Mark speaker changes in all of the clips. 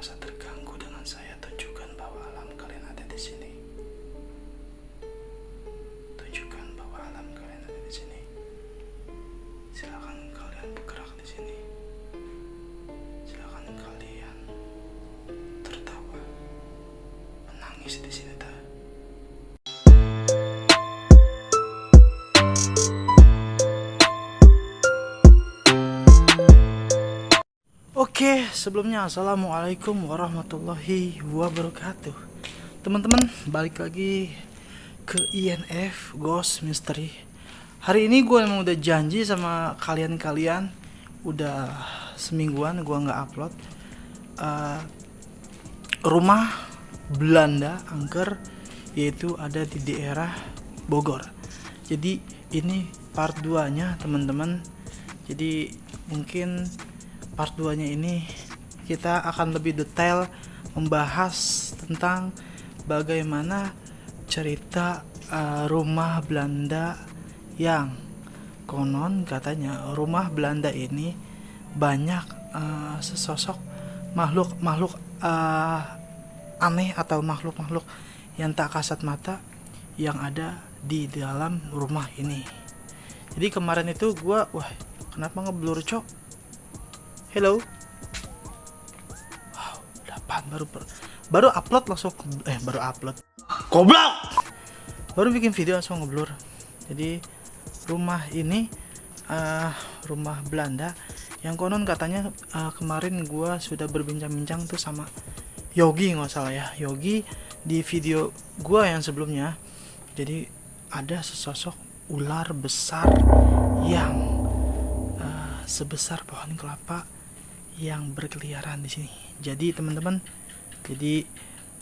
Speaker 1: merasa terganggu dengan saya tunjukkan bahwa alam kalian ada di sini. Tunjukkan bahwa alam kalian ada di sini. Silakan kalian bergerak di sini. Silakan kalian tertawa, menangis di sini. Oke, sebelumnya assalamualaikum warahmatullahi wabarakatuh. Teman-teman, balik lagi ke INF Ghost Mystery. Hari ini gue emang udah janji sama kalian-kalian, udah semingguan gue nggak upload. Rumah Belanda angker, yaitu ada di daerah Bogor. Jadi ini part 2 nya teman-teman. Jadi mungkin part 2 nya ini kita akan lebih detail membahas tentang bagaimana cerita rumah Belanda yang konon katanya rumah Belanda ini banyak sesosok makhluk aneh atau makhluk-makhluk yang tak kasat mata yang ada di dalam rumah ini. Jadi kemarin itu gua kenapa ngeblur cok? Hello. Wow, 8 baru upload langsung baru upload. Goblok. Baru bikin video langsung ngeblur. Jadi rumah ini rumah Belanda yang konon katanya kemarin gua sudah berbincang-bincang tuh sama Yogi, nggak salah ya, Yogi di video gua yang sebelumnya. Jadi ada sesosok ular besar yang sebesar pohon kelapa yang berkeliaran di sini. Jadi teman-teman, jadi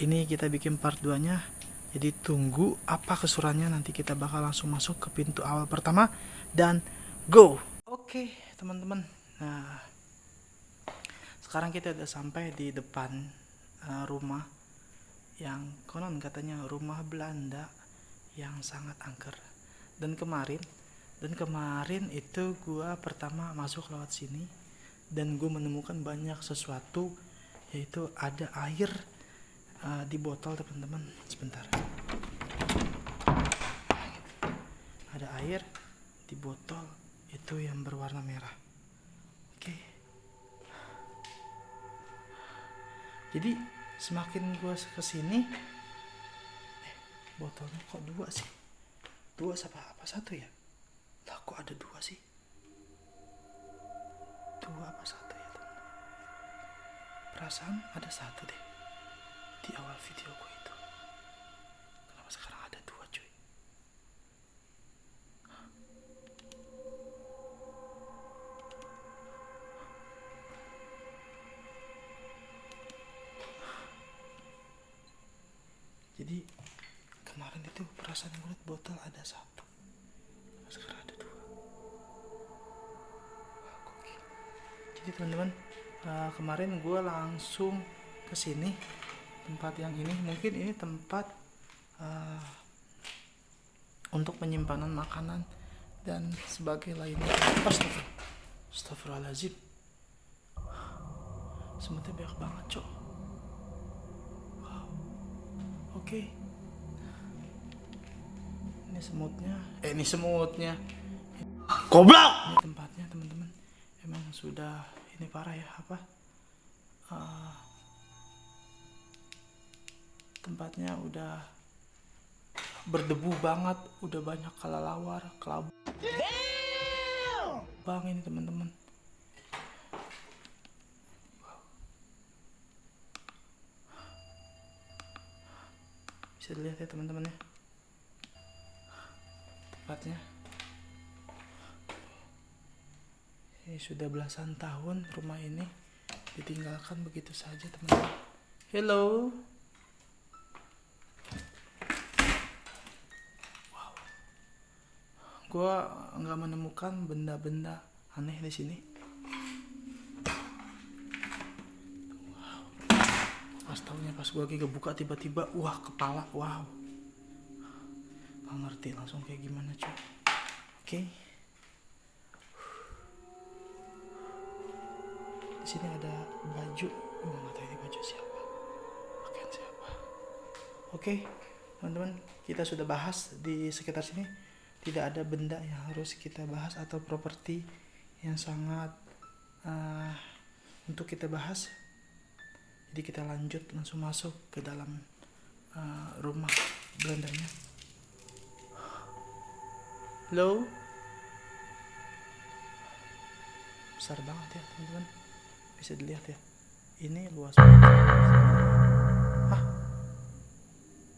Speaker 1: ini kita bikin part 2 nya. Jadi tunggu apa kesurannya, nanti kita bakal langsung masuk ke pintu awal pertama dan go. Oke, teman-teman. Nah, sekarang kita udah sampai di depan rumah yang konon katanya rumah Belanda yang sangat angker. Dan kemarin itu gua pertama masuk lewat sini dan gue menemukan banyak sesuatu, yaitu ada air di botol teman-teman. Sebentar, ada air di botol itu yang berwarna merah. Oke. Jadi semakin gue kesini botolnya kok 2 sih? 2 apa 1 ya? Lah kok ada 2 sih? 2 apa 1 ya teman? Perasaan ada 1 deh di awal video gue itu. Kenapa sekarang ada 2 cuy? Jadi kemarin itu perasaan gue liat botol ada 1, kenapa sekarang ada 2? Wah, gokil. Jadi teman-teman, kemarin gue langsung ke sini, tempat yang ini. Mungkin ini tempat untuk penyimpanan makanan dan sebagai lainnya. Astagfirullahaladzim, semutnya banyak banget cok. Wow. Oke. Ini semutnya. Goblok. Ini tempatnya teman-teman. Emang sudah ini parah ya, tempatnya udah berdebu banget, udah banyak kelelawar, kelabu. Bang ini teman-teman. Bisa dilihat ya teman-teman ya. Tempatnya ini sudah belasan tahun rumah ini ditinggalkan begitu saja teman-teman. Hello. Wow. Gua nggak menemukan benda-benda aneh di sini. Wow. Pas taunya pas gua lagi kebuka tiba-tiba kepala. Wow. Gak ngerti langsung kayak gimana cuy. Oke. Di sini ada baju Nggak tahu ini baju siapa, pakaian siapa. Oke, teman-teman, kita sudah bahas di sekitar sini. Tidak ada benda yang harus kita bahas atau properti yang sangat untuk kita bahas. Jadi kita lanjut langsung masuk ke dalam rumah Belandanya. Halo, besar banget ya teman-teman, bisa dilihat ya, ini luas banget. Hah,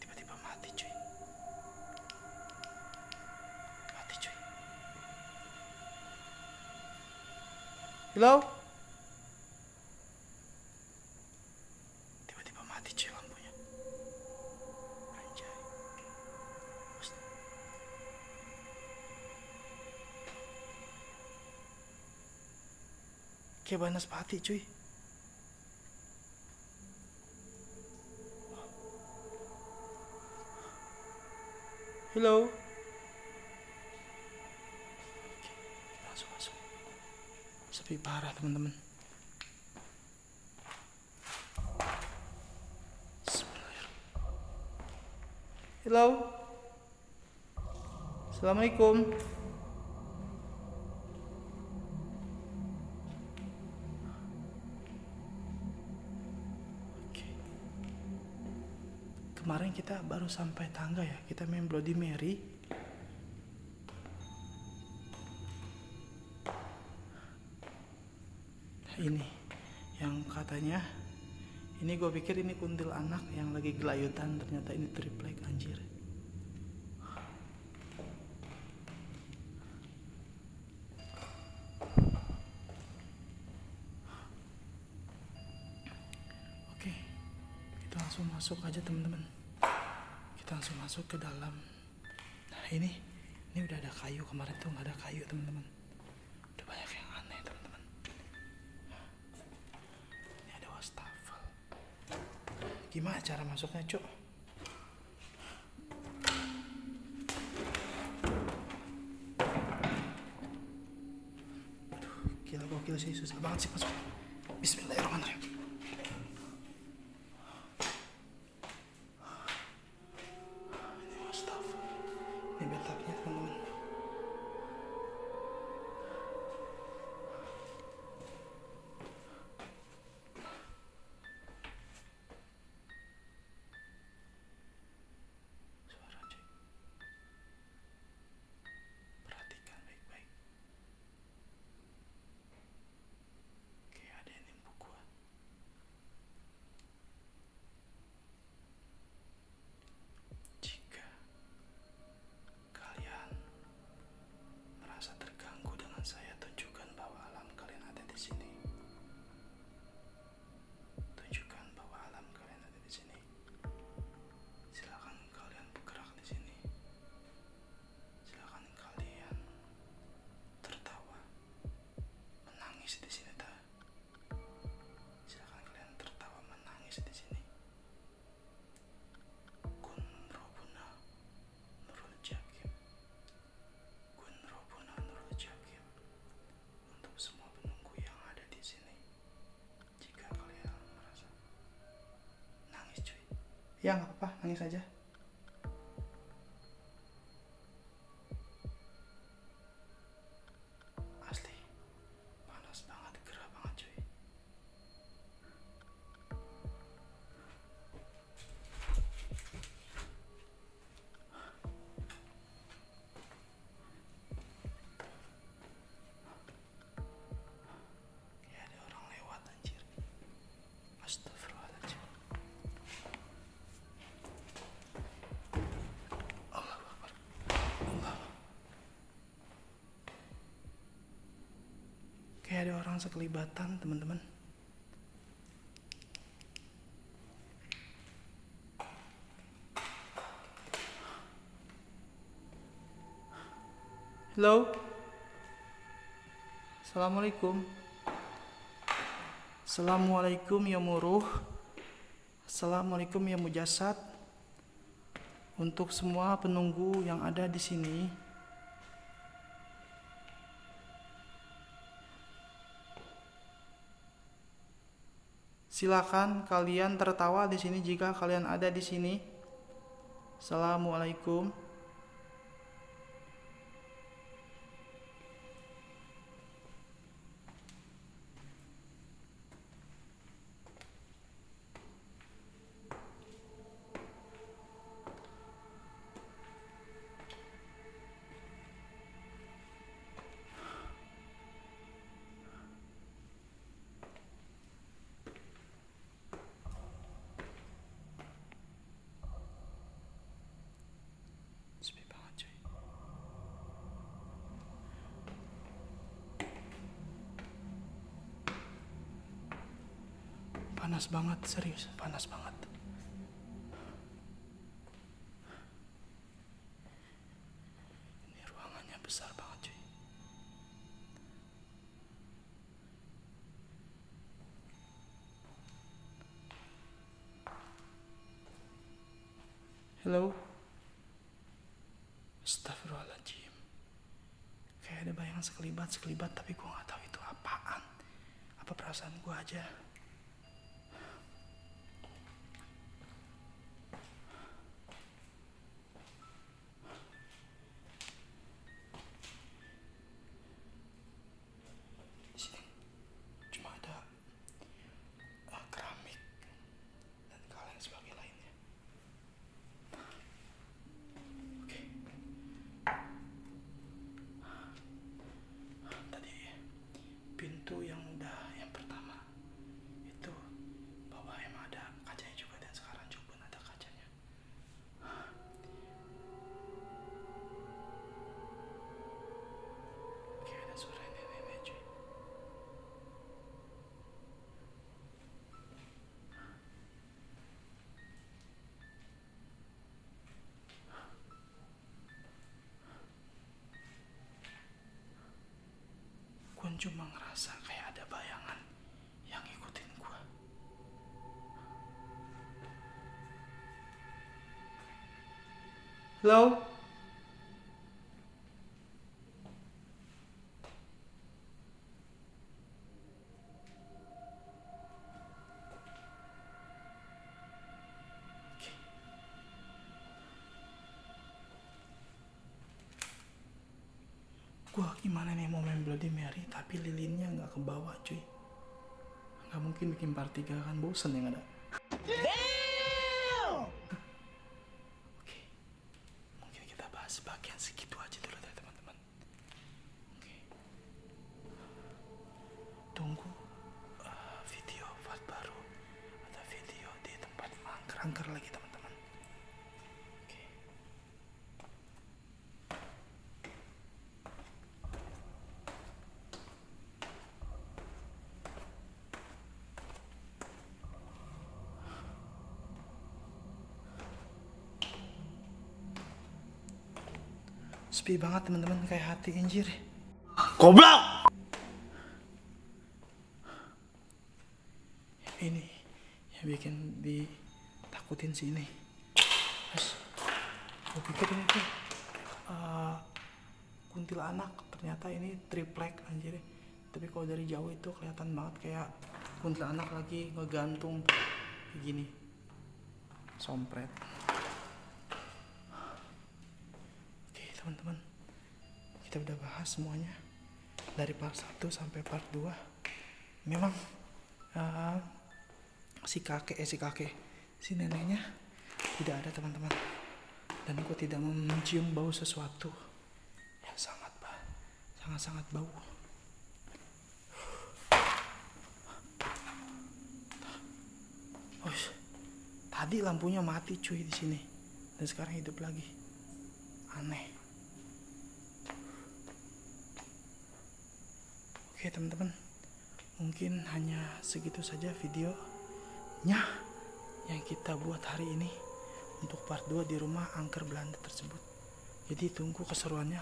Speaker 1: tiba-tiba mati cuy. Halo, tiba-tiba mati cuy lampunya. Anjay. Kayak Banaspati cuy. Halo. Oke, langsung masuk. Sepi parah teman-teman. Halo. Assalamualaikum. Kemarin kita baru sampai tangga ya, kita main Bloody Mary. Ini yang katanya, ini gue pikir ini kuntilanak yang lagi gelayutan, ternyata ini triplek anjir. Oke, kita langsung masuk aja teman-teman. Kita langsung masuk ke dalam. Nah ini udah ada kayu, kemarin tuh nggak ada kayu teman-teman. Udah banyak yang aneh teman-teman. Ini ada wastafel. Gimana cara masuknya cuk? Aduh, gila gokil sih, susah banget sih masuk. Bismillahirrahmanirrahim. Ini bathtubnya teman-teman. Suara cuy. Perhatikan baik-baik. Oke, ada yang nimpuk gua. Jika kalian merasa terganggu dengan saya, tunjukkan bahwa alam kalian ada di sini. Tunjukkan bahwa alam kalian ada di sini. Silakan kalian bergerak di sini. Silakan kalian tertawa, menangis di sini ta. Silakan kalian tertawa, menangis di sini. Kun Robuna Nurul Jakim. Kun Robuna Nurul Jakim. Untuk semua penunggu yang ada di sini, jika kalian merasa nangis cuy, ya nggak apa-apa, nangis aja. Asli panas banget, gerah banget cuy. Ya ada orang lewat anjir. Astagfirullahaladzim. Allahu Akbar. Allah. Kayak ada orang sekelibatan teman-teman. Halo. Assalamualaikum. Assalamualaikum ya muruh. Assalamualaikum ya mujasad. Untuk semua penunggu yang ada di sini, Silakan kalian tertawa di sini jika kalian ada di sini. Assalamualaikum. Sepi banget cuy. Panas banget, serius, panas banget. Ini ruangannya besar banget cuy. Hello. Astagfirullahaladzim. Kayak ada bayangan sekelibat tapi gue gak tahu itu apaan. Apa perasaan gue aja. Di sini cuma ada keramik dan kaleng sebagai lainnya. Oke. Tadi pintu yang pertama itu bahwa emang ada kacanya juga, dan sekarang juga ada kacanya. Oke, ada suara nenek cuy. Gue cuma ngerasa kayak ada bayangan yang ngikutin gue. Halo? Gua gimana nih mau main Bloody Mary tapi lilinnya nggak ke bawah cuy. Nggak mungkin bikin part 3 kan, bosen yang ada. Oke, mungkin kita bahas bagian segitu aja dulu deh teman-teman. Oke, tunggu video part baru atau video di tempat angker-angker lagi teman-teman. Sepi banget teman-teman, kayak hati anjir. Goblok. Ini yang bikin ditakutin sih ini. Terus gue pikir ini tuh kuntilanak, ternyata ini triplek anjir. Tapi kalau dari jauh itu kelihatan banget kayak kuntilanak lagi ngegantung begini. Sompret. Teman-teman, kita udah bahas semuanya dari part 1 sampai part 2. Memang si neneknya tidak ada teman-teman, dan gue tidak mencium bau sesuatu yang sangat bau. Oh, tadi lampunya mati cuy di sini, dan sekarang hidup lagi. Aneh. Oke teman-teman, mungkin hanya segitu saja videonya yang kita buat hari ini untuk part 2 di rumah angker Belanda tersebut. Jadi tunggu keseruannya,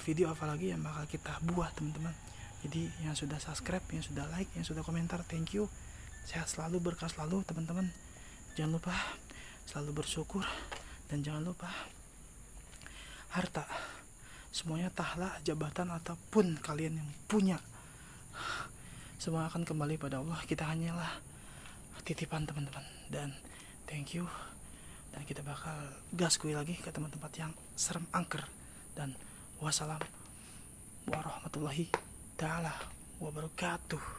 Speaker 1: video apa lagi yang bakal kita buat teman-teman. Jadi yang sudah subscribe, yang sudah like, yang sudah komentar, thank you. Sehat selalu, berkah selalu teman-teman. Jangan lupa selalu bersyukur, dan jangan lupa harta, semuanya tahla, jabatan ataupun kalian yang punya, semua akan kembali pada Allah. Kita hanyalah titipan teman-teman, dan thank you. Dan kita bakal gaskui lagi ke tempat-tempat yang serem angker. Dan wassalam warahmatullahi taala wabarakatuh.